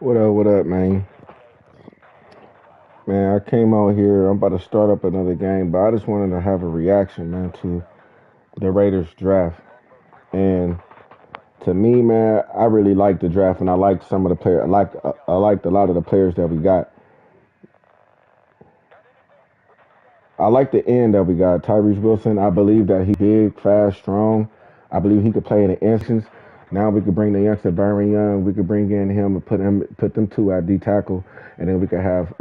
What up, man? Man, I came out here. I'm about to start up another game, but I just wanted to have a reaction, man, to the Raiders draft. And to me, man, I really like the draft, and I liked some of the players. I liked a lot of the players that we got. I like the end that we got. Tyrese Wilson. I believe that he big, fast, strong. I believe he could play in the instance. Now we could bring the youngster Byron Young. We could bring in him and put them two at D tackle, and then we could have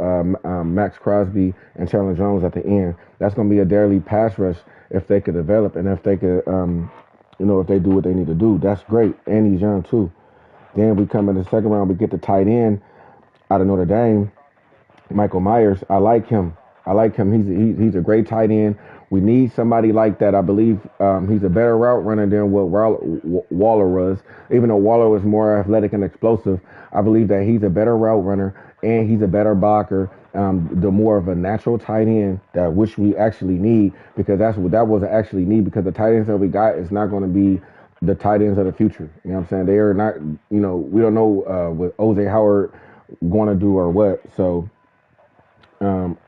Max Crosby and Chandler Jones at the end. That's going to be a daily pass rush if they could develop and if they could, if they do what they need to do. That's great. And he's young too. Then we come in the second round. We get the tight end out of Notre Dame. Michael Myers, I like him. I like him. He's a great tight end. We need somebody like that. I believe he's a better route runner than what Waller was. Even though Waller was more athletic and explosive, I believe that he's a better route runner and he's a better blocker. The more of a natural tight end that which we actually need because that's what that was actually need because the tight ends that we got is not going to be the tight ends of the future. You know what I'm saying? They are not. We don't know what OJ Howard going to do or what. So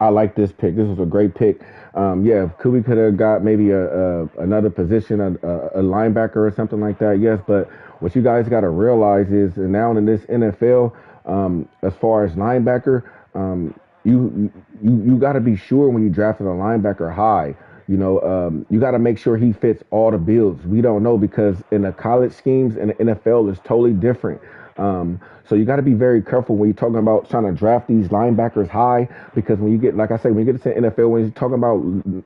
I like this pick. This was a great pick. Yeah, could have got maybe another position, a linebacker or something like that. Yes, but what you guys got to realize is now in this NFL, as far as linebacker, you got to be sure when you drafted a linebacker high. You got to make sure he fits all the bills. We don't know because in the college schemes and the NFL is totally different. So you got to be very careful when you're talking about trying to draft these linebackers high because when you get, like I say, when you get to the NFL, when you're talking about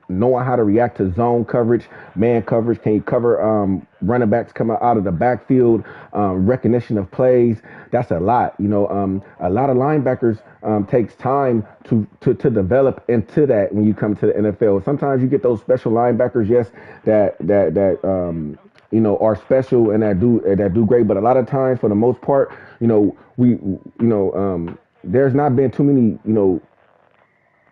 knowing how to react to zone coverage, man coverage, can you cover running backs coming out of the backfield, recognition of plays, that's a lot. A lot of linebackers takes time to develop into that when you come to the NFL. Sometimes you get those special linebackers, yes, that are special and that do great. But a lot of times, for the most part, there's not been too many,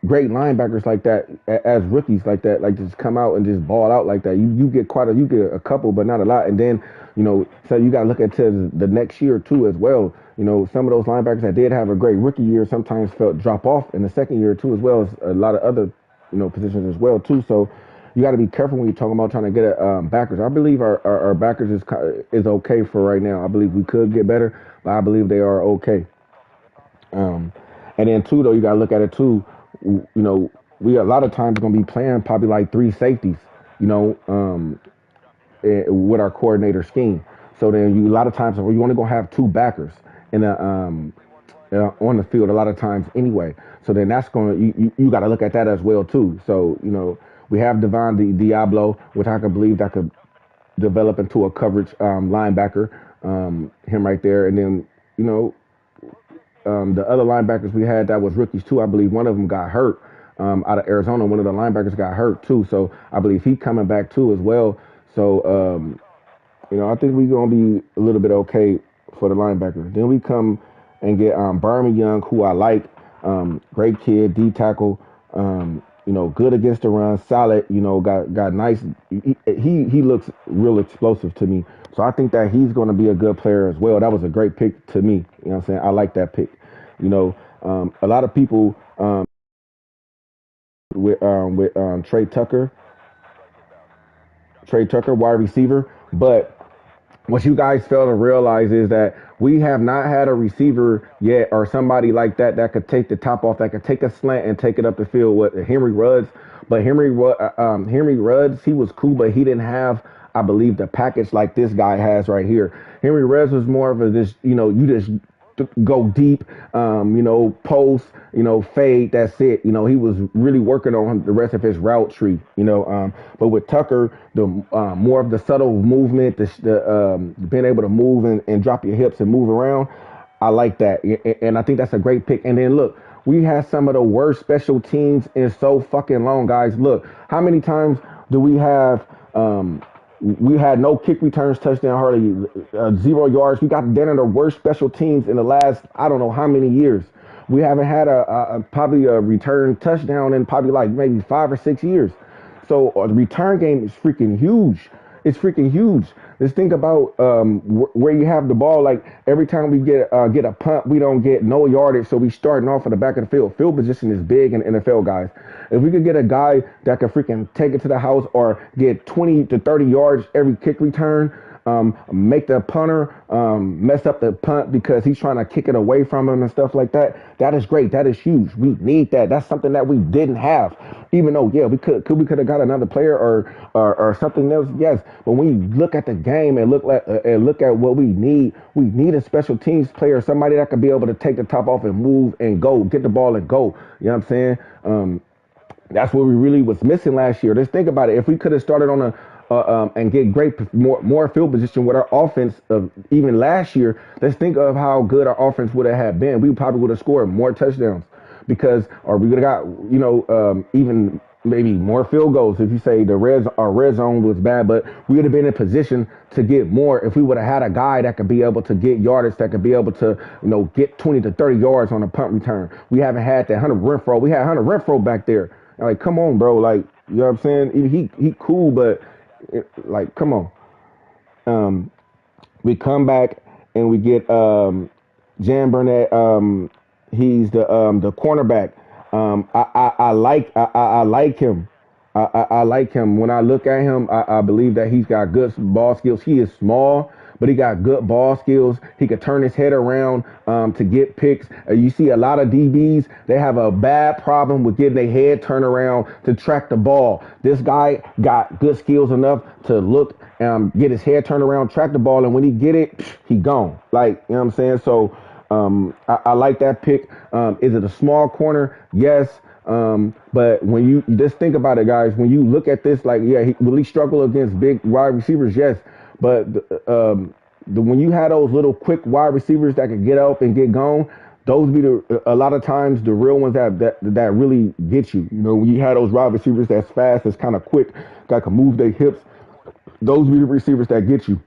great linebackers like that as rookies like that, like just come out and just ball out like that. You get you get a couple, but not a lot. And then, so you got to look at to the next year too as well. Some of those linebackers that did have a great rookie year sometimes felt drop off in the second year too, as well as a lot of other, positions as well too. So you got to be careful when you're talking about trying to get backers. I believe our backers is okay for right now. I believe we could get better, but I believe they are okay. And then two though, you got to look at it too. We a lot of times going to be playing probably like three safeties. You know, um, with our coordinator scheme. So then you a lot of times you only gonna have two backers in on the field a lot of times anyway. So then that's gonna you got to look at that as well too. So we have Devon Diablo, which I can believe that could develop into a coverage linebacker, him right there, and then you know the other linebackers we had that was rookies too. I believe one of them got hurt out of Arizona. One of the linebackers got hurt too, so I believe he coming back too as well. So I think we're gonna be a little bit okay for the linebacker. Then we come and get Byron Young, who I like. Great kid, D tackle. Good against the run, solid. Got nice. He looks real explosive to me. So I think that he's going to be a good player as well. That was a great pick to me. You know what I'm saying? I like that pick. A lot of people with Trey Tucker, wide receiver, but what you guys fail to realize is that we have not had a receiver yet or somebody like that could take the top off, that could take a slant and take it up the field with Henry Ruggs. But Henry Ruggs, he was cool, but he didn't have, I believe, the package like this guy has right here. Henry Ruggs was more of a this, you just go deep, post, fade. That's it. He was really working on the rest of his route tree. But with Tucker, the more of the subtle movement, the being able to move and drop your hips and move around, I like that, and I think that's a great pick. And then look, we had some of the worst special teams in so fucking long, guys. Look, how many times do we have? We had no kick returns, touchdown, hardly 0 yards. We got down to the worst special teams in the last, I don't know how many years. We haven't had probably a return touchdown in probably like maybe 5 or 6 years. So the return game is freaking huge. It's freaking huge. Just think about where you have the ball. Like every time we get a punt, we don't get no yardage, so we starting off at the back of the field. Field position is big in NFL, guys. If we could get a guy that can freaking take it to the house or get 20 to 30 yards every kick return, make the punter mess up the punt because he's trying to kick it away from him and stuff like that. That is great. That is huge. We need that. That's something that we didn't have. Even though, yeah, we could have got another player or something else. Yes, but when you look at the game and look at what we need a special teams player, somebody that could be able to take the top off and move and go, get the ball and go. You know what I'm saying? That's what we really was missing last year. Just think about it. If we could have started on a and get more field position with our offense of even last year, let's think of how good our offense would have had been. We probably would have scored more touchdowns because, or we would have got, even maybe more field goals. If you say our red zone was bad, but we would have been in position to get more if we would have had a guy that could be able to get yardage, that could be able to, get 20 to 30 yards on a punt return. We haven't had that Hunter Renfrow. We had Hunter Renfrow back there. Like, come on, bro. Like, you know what I'm saying? He cool, but like, come on. We come back and we get Jan Burnett. He's the cornerback. I like him. I like him. When I look at him, I believe that he's got good ball skills. He is small, but he got good ball skills. He could turn his head around to get picks. You see a lot of DBs, they have a bad problem with getting their head turned around to track the ball. This guy got good skills enough to look, get his head turned around, track the ball, and when he get it, he gone. Like, you know what I'm saying? So I like that pick. Is it a small corner? Yes. But when you just think about it, guys, when you look at this, like, yeah, will he struggle against big wide receivers? Yes. But when you had those little quick wide receivers that could get up and get gone, those be a lot of times the real ones that really get you. When you had those wide receivers that's fast, that's kind of quick, that can move their hips, those be the receivers that get you.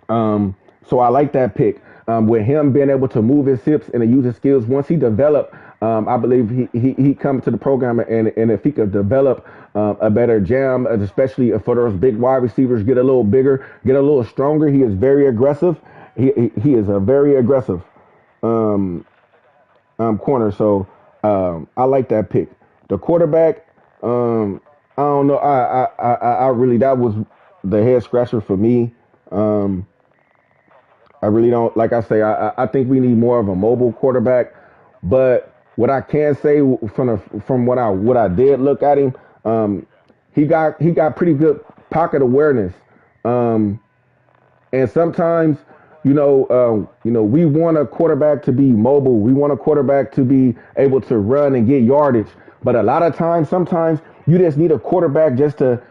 So I like that pick. With him being able to move his hips and to use his skills, once he developed, I believe he come to the program, and if he could develop a better jam, especially for those big wide receivers, get a little bigger, get a little stronger. He is very aggressive. He is a very aggressive corner. So I like that pick. The quarterback, I don't know. I really, that was the head scratcher for me. I really don't, like I say, I think we need more of a mobile quarterback. But what I can say from what I did look at him, he got pretty good pocket awareness. And sometimes, we want a quarterback to be mobile. We want a quarterback to be able to run and get yardage. But a lot of times, sometimes you just need a quarterback just to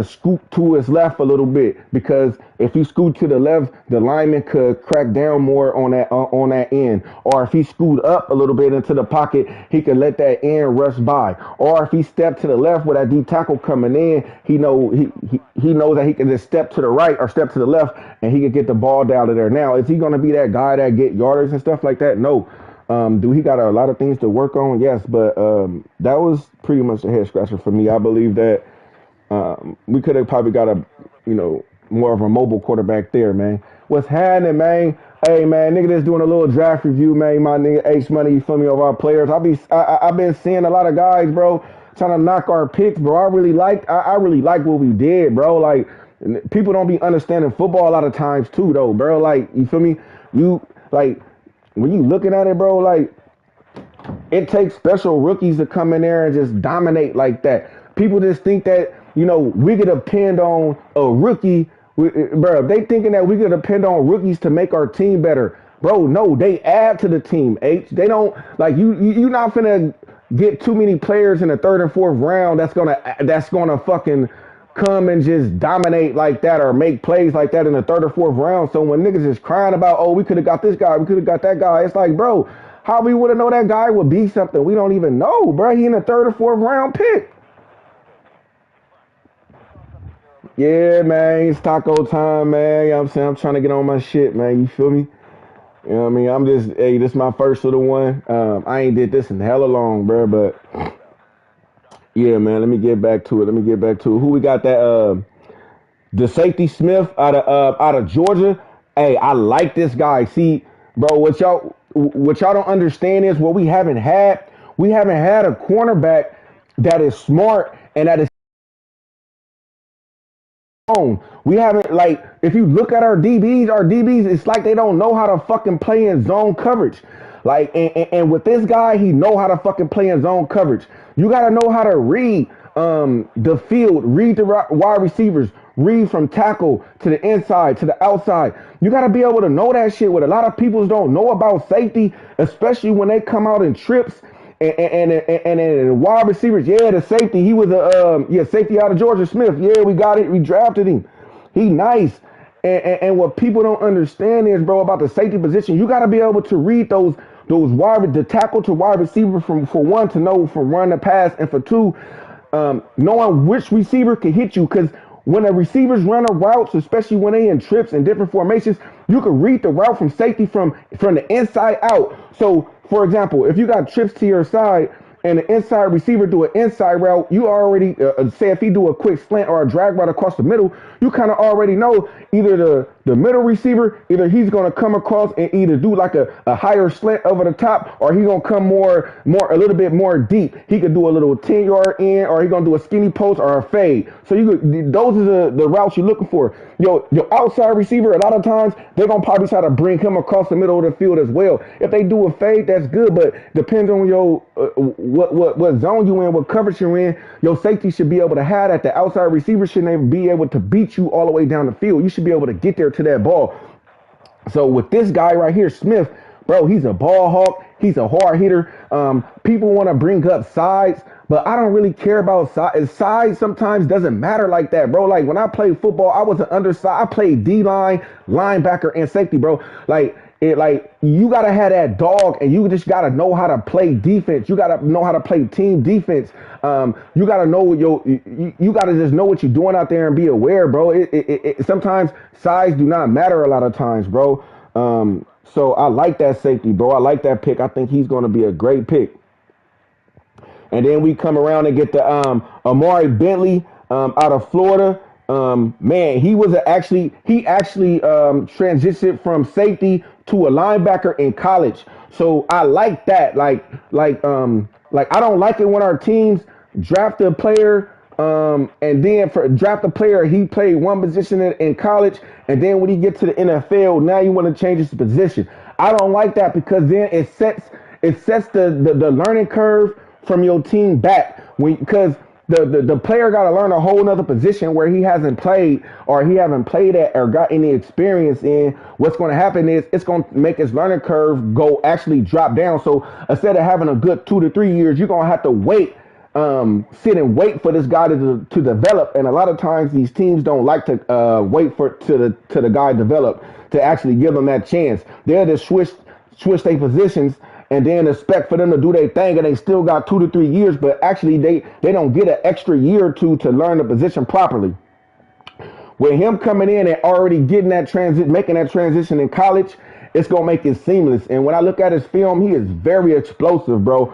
scoot to his left a little bit, because if he scoot to the left, the lineman could crack down more on that end. Or if he scoot up a little bit into the pocket, he could let that end rush by. Or if he step to the left with that D tackle coming in, he knows that he can just step to the right or step to the left, and he can get the ball down to there. Now, is he going to be that guy that get yardage and stuff like that? No. Do he got a lot of things to work on? Yes, but that was pretty much a head scratcher for me. I believe that we could have probably got more of a mobile quarterback there, man. What's happening, man? Hey, man, nigga, just doing a little draft review, man. My nigga H Money, you feel me, of our players. I've been seeing a lot of guys, bro, trying to knock our picks, bro. I really like what we did, bro. Like, people don't be understanding football a lot of times too, though, bro. Like, you feel me? You like when you looking at it, bro, like, it takes special rookies to come in there and just dominate like that. People just think that, we could depend on a rookie. Bro, they thinking that we could depend on rookies to make our team better. Bro, no, they add to the team, H. They don't, like, you're not finna get too many players in the third and fourth round that's gonna fucking come and just dominate like that or make plays like that in the third or fourth round. So when niggas is crying about, oh, we could have got this guy, we could have got that guy, it's like, bro, how we would have known that guy would be something? We don't even know, bro. He in the third or fourth round pick. Yeah, man, it's taco time, man. You know what I'm saying? I'm trying to get on my shit, man. You feel me? You know what I mean? This is my first little one. I ain't did this in hella long, bro, but yeah, man, let me get back to it. Who we got that? The safety Smith out of Georgia. Hey, I like this guy. See, bro, what y'all don't understand is what we haven't had a cornerback that is smart and that is on. We haven't, like, if you look at our DBs, it's like they don't know how to fucking play in zone coverage. Like, and with this guy, he know how to fucking play in zone coverage. You got to know how to read the field, read the wide receivers, read from tackle to the inside to the outside. You got to be able to know that shit. What a lot of people don't know about safety, especially when they come out in trips and wide receivers. Yeah, the safety. He was a safety out of Georgia Smith. Yeah, we got it. We drafted him. He nice. And what people don't understand is, bro, about the safety position, you got to be able to read the tackle to wide receiver for one to know from run to pass, and for two, knowing which receiver can hit you. Because when the receivers run a routes, especially when they in trips and different formations, you can read the route from safety from the inside out. So, for example, if you got trips to your side and the inside receiver do an inside route, you already say if he do a quick slant or a drag route across the middle, you kind of already know either the middle receiver, either he's going to come across and either do like a higher slant over the top, or he's going to come more a little bit more deep. He could do a little 10-yard in, or he's going to do a skinny post or a fade. So those are the routes you're looking for. Your outside receiver, a lot of times they're going to probably try to bring him across the middle of the field as well. If they do a fade, that's good, but depends on your what zone you in, what coverage you're in. Your safety should be able to have that. The outside receiver shouldn't be able to beat you all the way down the field. You should be able to get there to that ball. So with this guy right here, Smith, bro, he's a ball hawk. He's a hard hitter. People want to bring up size, but I don't really care about size. Size sometimes doesn't matter like that, bro. Like when I played football, I was an undersized. I played D-line, linebacker, and safety, bro. Like you gotta have that dog, and you just gotta know how to play defense. You gotta know how to play team defense. You gotta know you gotta just know what you're doing out there and be aware, bro. Sometimes size do not matter a lot of times, bro. So I like that safety, bro. I like that pick. I think he's gonna be a great pick. And then we come around and get the Amari Bentley out of Florida. Man, he actually transitioned from safety to a linebacker in college. So I like that. Like I don't like it when our teams draft a player and then for draft a player, he played one position in college, and then when he gets to the NFL, now you want to change his position. I don't like that because then it sets the learning curve from your team back because the player got to learn a whole nother position where he hasn't played or he haven't played at or got any experience in. What's going to happen is it's going to make his learning curve actually drop down. So instead of having a good 2 to 3 years, you're going to have to sit and wait for this guy to develop. And a lot of times these teams don't like to wait for the guy develop to actually give them that chance. They'll just switch their positions and then expect for them to do their thing, and they still got 2 to 3 years, but actually they don't get an extra year or two to learn the position properly. With him coming in and already getting making that transition in college, it's gonna make it seamless. And when I look at his film, he is very explosive, bro.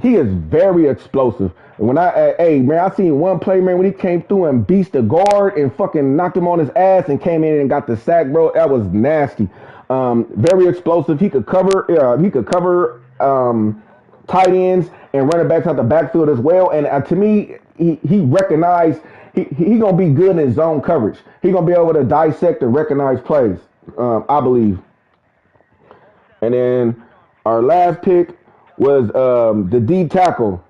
He is very explosive. When I seen one play, man, when he came through and beast the guard and fucking knocked him on his ass and came in and got the sack, bro. That was nasty. Very explosive. He could cover. Tight ends and running backs out the backfield as well. And to me, he recognized he gonna be good in zone coverage. He gonna be able to dissect and recognize plays. I believe. And then our last pick was the D tackle.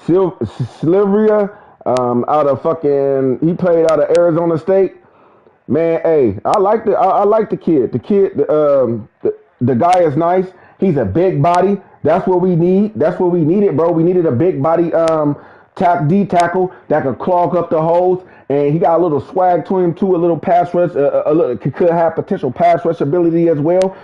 Slivria, he played out of Arizona State. Man, hey, I like the kid. The guy is nice. He's a big body. That's what we need. That's what we needed, bro. We needed a big body D tackle that could clog up the holes. And he got a little swag to him too, a little pass rush, could have potential pass rush ability as well.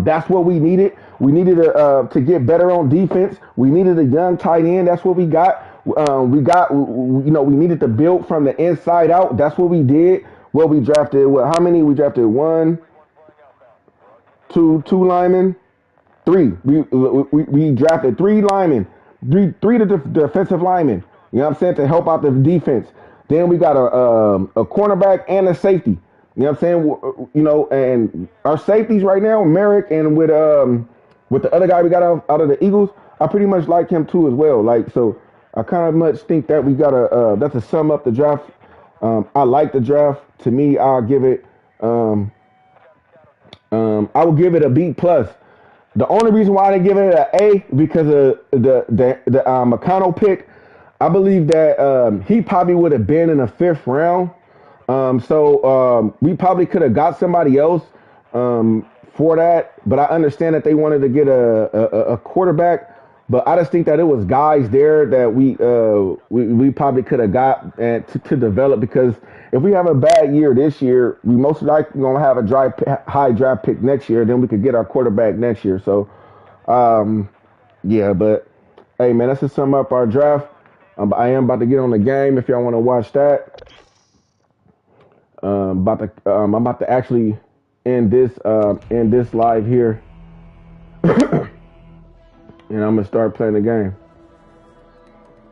That's what we needed. We needed to get better on defense. We needed a young tight end. That's what we got. We needed to build from the inside out. That's what we did. How many? We drafted one. two linemen, three. We drafted three linemen, three defensive linemen. You know what I'm saying, to help out the defense. Then we got a cornerback and a safety. You know what I'm saying? You know, and our safeties right now, Merrick, and with the other guy we got out of the Eagles, I pretty much like him too as well. Like, so I kind of much think that we got to that's to sum up the draft. I like the draft. To me, I'll give it. I would give it a B plus. The only reason why I didn't give it an A because of the McConnell pick. I believe that he probably would have been in the fifth round. We probably could have got somebody else for that. But I understand that they wanted to get a quarterback. But I just think that it was guys there that we probably could have got and to develop, because if we have a bad year this year, we most likely gonna have a high draft pick next year. Then we could get our quarterback next year. So yeah, but hey man, let's just sum up our draft. I am about to get on the game if y'all want to watch that. I'm about to actually end this live here, and I'm gonna start playing the game.